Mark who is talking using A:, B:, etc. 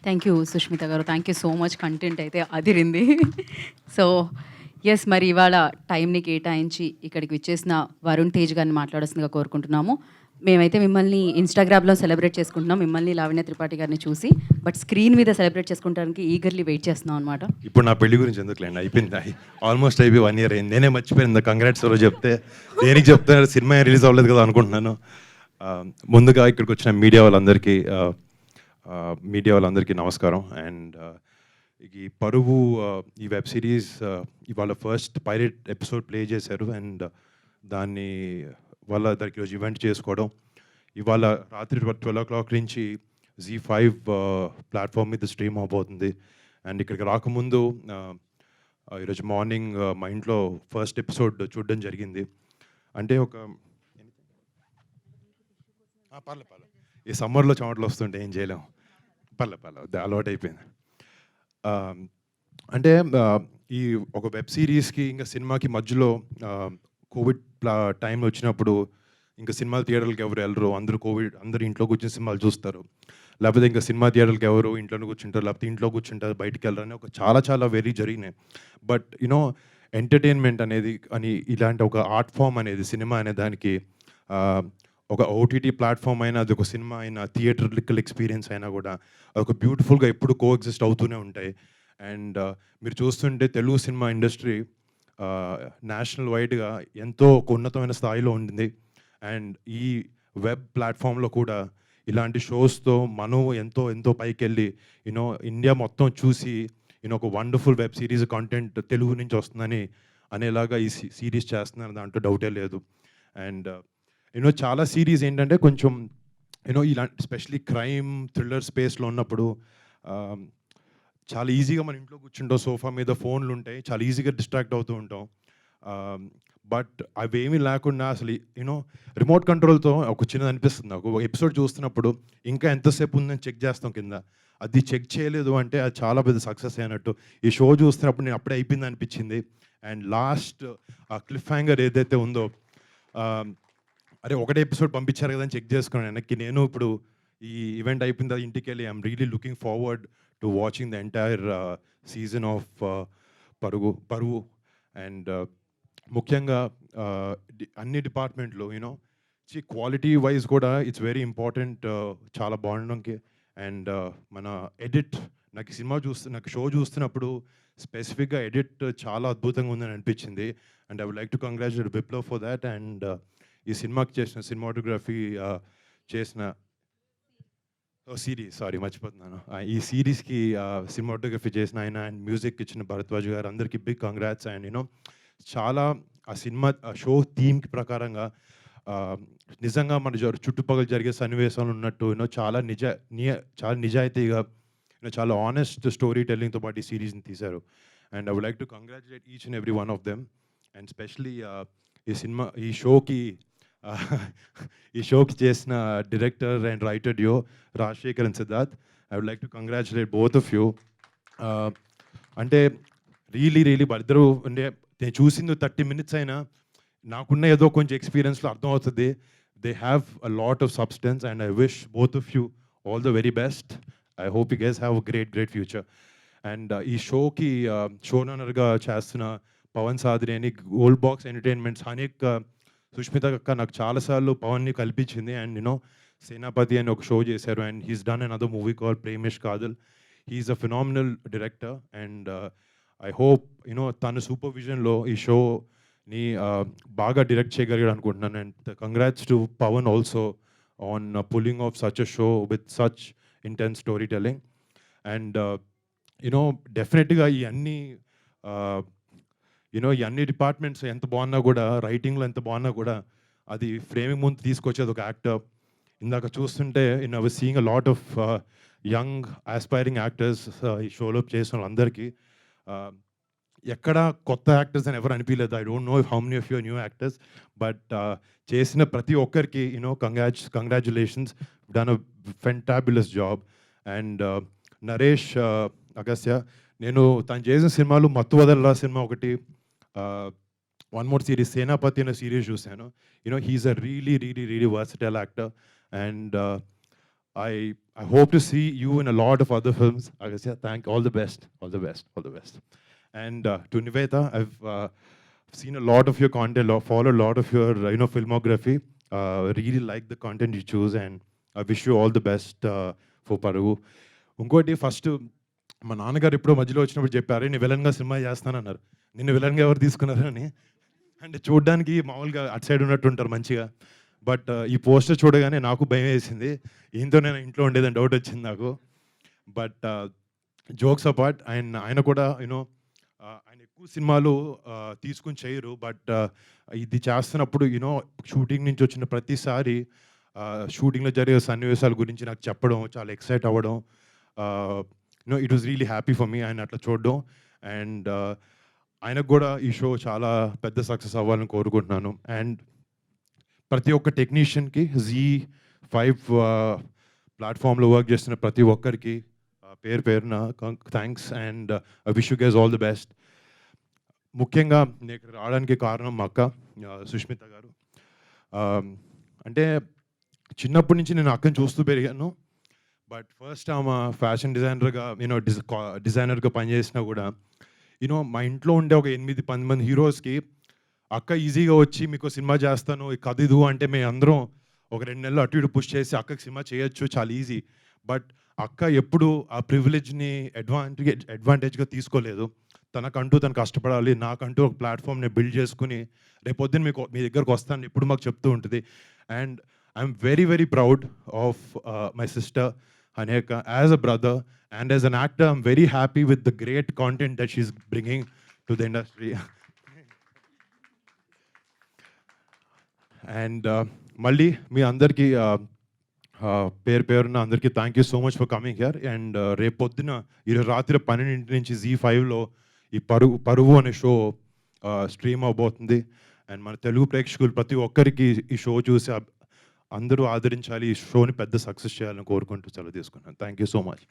A: Thank you Sushmita గారు. Thank you so much. Content అయితే అదిరింది. So yes, మరి ఇవాళ టైంని కేటాయించి ఇక్కడికి విచ్చేసిన వరుణ్ తేజ్ గారిని మాట్లాడాల్సిందిగా కోరుకుంటున్నాము. మేమైతే మిమ్మల్ని ఇన్‌స్టాగ్రామ్‌లో సెలబ్రేట్ చేసుకుంటున్నాం. మిమ్మల్ని లావణ్య త్రిపాఠి గారిని చూసి. బట్ స్క్రీన్ మీద సెలబ్రేట్ చేసుకోవడానికి ఈగర్‌లీ వెయిట్ చేస్తున్నాం అనమాట.
B: ఇప్పుడు నా పెళ్లి గురించి ఎందుకులేండి, అయిపోయింది. ఆల్మోస్ట్ అయిపోయి 1 ఇయర్ అయింది. నేనే మర్చిపోయాను కంగ్రాట్స్ ఎవరో చెప్తే. దేనికి చెప్తున్నారు, సినిమా రిలీజ్ అవ్వలేదు కదా అనుకుంటున్నాను. ముందుగా ఇక్కడికి వచ్చిన మీడియా వాళ్ళందరికీ నమస్కారం. అండ్ ఈ పరువు ఈ వెబ్ సిరీస్ ఇవాళ ఫస్ట్ పైలట్ ఎపిసోడ్ ప్లే చేశారు. అండ్ దాన్ని వాళ్ళ దానికి ఈరోజు ఈవెంట్ చేసుకోవడం, ఇవాళ రాత్రి 12 నుంచి Z5 ప్లాట్ఫామ్ మీద స్ట్రీమ్ అవబోతుంది. అండ్ ఇక్కడికి రాకముందు ఈరోజు మార్నింగ్ మా ఇంట్లో ఫస్ట్ ఎపిసోడ్ చూడడం జరిగింది. అంటే ఒక పర్లే ఈ సమ్మర్లో చెమటలు వస్తుంటే ఏం చేయలేం. పర్లే అలవాటు అయిపోయింది. అంటే ఈ ఒక వెబ్ సిరీస్కి ఇంకా సినిమాకి మధ్యలో కోవిడ్ టైం వచ్చినప్పుడు ఇంకా సినిమాలు థియేటర్లకు ఎవరు వెళ్ళరు, అందరూ ఇంట్లో కూర్చొని సినిమాలు చూస్తారు. లేకపోతే ఇంకా సినిమా థియేటర్లకు ఎవరు ఇంట్లోనే కూర్చుంటారు, లేకపోతే ఇంట్లో కూర్చుంటారు, బయటికి వెళ్ళరు అని చాలా వెరీ జరిగినాయి. బట్ యునో ఎంటర్టైన్మెంట్ అనేది అని ఇలాంటి ఒక ఆర్ట్ ఫామ్ అనేది, సినిమా అనే దానికి ఒక ఓటీటీ ప్లాట్ఫామ్ అయినా, అది ఒక సినిమా అయినా, థియేటర్లికల్ ఎక్స్పీరియన్స్ అయినా కూడా అదొక బ్యూటిఫుల్గా ఎప్పుడు కోఎగ్జిస్ట్ అవుతూనే ఉంటాయి. అండ్ మీరు చూస్తుంటే తెలుగు సినిమా ఇండస్ట్రీ నేషనల్ వైడ్గా ఎంతో ఒక ఉన్నతమైన స్థాయిలో ఉంటుంది. అండ్ ఈ వెబ్ ప్లాట్ఫామ్లో కూడా ఇలాంటి షోస్తో మనం ఎంతో పైకి వెళ్ళి ఇండియా మొత్తం చూసి ఒక wonderful web series content Telugu నుంచి వస్తుందని అనేలాగా ఈ సిరీస్ చేస్తున్నారు, దాంట్లో డౌటే లేదు. అండ్ చాలా సిరీస్ ఏంటంటే కొంచెం ఇలాంటి స్పెషలీ క్రైమ్ థ్రిల్లర్ స్పేస్లో ఉన్నప్పుడు చాలా ఈజీగా మన ఇంట్లో కూర్చుంటాం, సోఫా మీద ఫోన్లు ఉంటాయి, చాలా ఈజీగా డిస్ట్రాక్ట్ అవుతూ ఉంటాం. బట్ అవేమీ లేకుండా అసలు రిమోట్ కంట్రోల్తో ఒక చిన్నది అనిపిస్తుంది నాకు. ఒక ఎపిసోడ్ చూస్తున్నప్పుడు ఇంకా ఎంతసేపు ఉందని చెక్ చేస్తాం కింద, అది చెక్ చేయలేదు అంటే అది చాలా పెద్ద సక్సెస్ అయినట్టు. ఈ షో చూస్తున్నప్పుడు నేను అప్పుడే అయిపోయింది అనిపించింది. అండ్ లాస్ట్ ఆ క్లిఫ్ హ్యాంగర్ ఏదైతే ఉందో, అరే ఒకటే ఎపిసోడ్ పంపించారు కదా అని చెక్ చేసుకున్నాను వెనక్కి. నేను ఇప్పుడు ఈ ఈవెంట్ అయిపోయిన తర్వాత ఇంటికి వెళ్ళి I'm really looking forward to watching the entire season of Paruvu. And ముఖ్యంగా అన్ని డిపార్ట్మెంట్లో క్వాలిటీ వైజ్ కూడా ఇట్స్ వెరీ ఇంపార్టెంట్, చాలా బాగుండడానికి. అండ్ మన ఎడిట్, నాకు షో చూస్తున్నప్పుడు స్పెసిఫిక్గా ఎడిట్ చాలా అద్భుతంగా ఉందని అనిపించింది. And I would like to congratulate Viplav for that. And ఈ సినిమాకి చేసిన సినిమాటోగ్రఫీ చేసిన సిరీస్, సారీ మర్చిపోతున్నాను, ఈ సిరీస్కి సినిమాటోగ్రఫీ చేసిన ఆయన అండ్ మ్యూజిక్ ఇచ్చిన భరద్వాజ్ గారు, అందరికీ బిగ్ కంగ్రాట్స్. అండ్ చాలా ఆ సినిమా షో థీమ్కి ప్రకారంగా నిజంగా మన చుట్టుపక్కల జరిగే సన్నివేశాలు ఉన్నట్టు చాలా నిజాయితీగా చాలా ఆనెస్ట్ స్టోరీ టెల్లింగ్తో పాటు ఈ సిరీస్ని తీశారు. And I would like to congratulate each and every one of them. And specially ఈ షోకి చేసిన director and writer duo Rajasekhar and Siddharth, I would like to congratulate both of you. అంటే రియలీ ఇద్దరు అంటే నేను చూసింది 30 minutes అయినా నాకున్న ఏదో కొంచెం ఎక్స్పీరియన్స్లో అర్థమవుతుంది. They have a lot of substance and I wish both of you all the very best. I hope you guys have a great future. And ఈ షోకి షోనర్గా చేస్తున్న పవన్ సాద్రి అని, గోల్డ్ బాక్స్ ఎంటర్టైన్మెంట్స్ అనేక, సుష్మిత అక్క నాకు చాలాసార్లు పవన్ని కల్పించింది. అండ్ సేనాపతి అని ఒక షో చేశారు. And he's done another movie call Premesh Kadhal. He's a phenomenal director. And I hope తన సూపర్విజన్లో ఈ షోని బాగా డైరెక్ట్ చేయగలిగాడు అనుకుంటున్నాను. And congrats to Pawan also on pulling off such a show with such intense story telling. And డెఫినెట్గా ఈ అన్ని డిపార్ట్మెంట్స్ ఎంత బాగున్నా కూడా, రైటింగ్లో ఎంత బాగున్నా కూడా, అది ఫ్రేమింగ్ ముందు తీసుకొచ్చేది ఒక యాక్టర్. ఇందాక చూస్తుంటే I was seeing a lot of young aspiring actors ఈ షోలో చేసిన వాళ్ళందరికీ ఎక్కడ కొత్త యాక్టర్స్ అని ఎవరు అనిపించలేదు. I don't know how many of your new actors, but చేసిన ప్రతి ఒక్కరికి congratulations, done a fantabulous job. And Naresh Agastya, నేను తను చేసిన సినిమాలు మత్తు వదల్లా సినిమా ఒకటి, వన్ మోర్ సిరీస్ సేనాపతి అనే సిరీస్ చూశాను. He's a really versatile actor. And I hope to see you in a lot of other films. I guess, yeah, all the best, all the best, all the best. And to Niveta, I've seen a lot of your content, follow a lot of your filmography. Really like the content you choose, and I wish you all the best for Paruvu. ఇంకోటి first మా నాన్నగారు ఎప్పుడో మధ్యలో వచ్చినప్పుడు చెప్పారు నీ విలన్గా cinema చేస్తానన్నారు. నిన్ను విలన్గా ఎవరు తీసుకున్నారని. అంటే చూడడానికి మామూలుగా అటు సైడ్ ఉన్నట్టు ఉంటారు మంచిగా. బట్ ఈ పోస్టర్ చూడగానే నాకు భయం వేసింది. ఈయనతో నేను ఇంట్లో ఉండేదని డౌట్ వచ్చింది నాకు. బట్ జోక్స్ అపార్ట్ ఆయన కూడా ఆయన ఎక్కువ సినిమాలు తీసుకుని చేయరు. బట్ ఇది చేస్తున్నప్పుడు షూటింగ్ నుంచి వచ్చిన ప్రతిసారి షూటింగ్లో జరిగే సన్నివేశాల గురించి నాకు చెప్పడం, చాలా ఎక్సైట్ అవ్వడం, it was really happy for me ఆయన అట్లా చూడడం. అండ్ ఆయనకు కూడా ఈ షో చాలా పెద్ద సక్సెస్ అవ్వాలని కోరుకుంటున్నాను. అండ్ ప్రతి ఒక్క టెక్నీషియన్కి Z5 ప్లాట్ఫామ్లో వర్క్ చేస్తున్న ప్రతి ఒక్కరికి పేరు పేరున thanks. And I wish you guys all the best. ముఖ్యంగా నేను ఇక్కడ రావడానికి కారణం మా అక్క సుష్మిత గారు. అంటే చిన్నప్పటి నుంచి నేను అక్కని చూస్తూ పెరిగాను. బట్ ఫస్ట్ ఆమె ఫ్యాషన్ డిజైనర్గా డిజైనర్గా పనిచేసినా కూడా మా ఇంట్లో ఉండే ఒక 8-10 మంది హీరోస్కి అక్క ఈజీగా వచ్చి మీకు సినిమా చేస్తాను కథ ఇది అంటే మేము అందరం ఒక 2 నెలలు అటు ఇటు పుష్ చేసి అక్కకి సినిమా చేయొచ్చు, చాలా ఈజీ. బట్ అక్క ఎప్పుడు ఆ ప్రివిలేజ్ని అడ్వాంటేజ్గా తీసుకోలేదు. తనకంటూ తను కష్టపడాలి, నాకంటూ ఒక ప్లాట్ఫామ్ని బిల్డ్ చేసుకుని రేపొద్దున మీ దగ్గరకు వస్తాను ఎప్పుడు మాకు చెప్తూ ఉంటుంది. And I'm very very proud of my sister Haneka as a brother, and as an actor I'm very happy with the great content that she's bringing to the industry. And malli మీ అందరికీ పేరు పేరున అందరికీ thank you so much for coming here. And రేపొద్దున ఈరోజు రాత్రి 12 నుంచి Z5లో ఈ పరువు అనే షో స్ట్రీమ్ అవబోతుంది. అండ్ మన తెలుగు ప్రేక్షకులు ప్రతి ఒక్కరికి ఈ షో చూసి అందరూ ఆదరించాలి, ఈ షోని పెద్ద సక్సెస్ చేయాలని కోరుకుంటూ సెలవు తీసుకున్నాను. Thank you so much.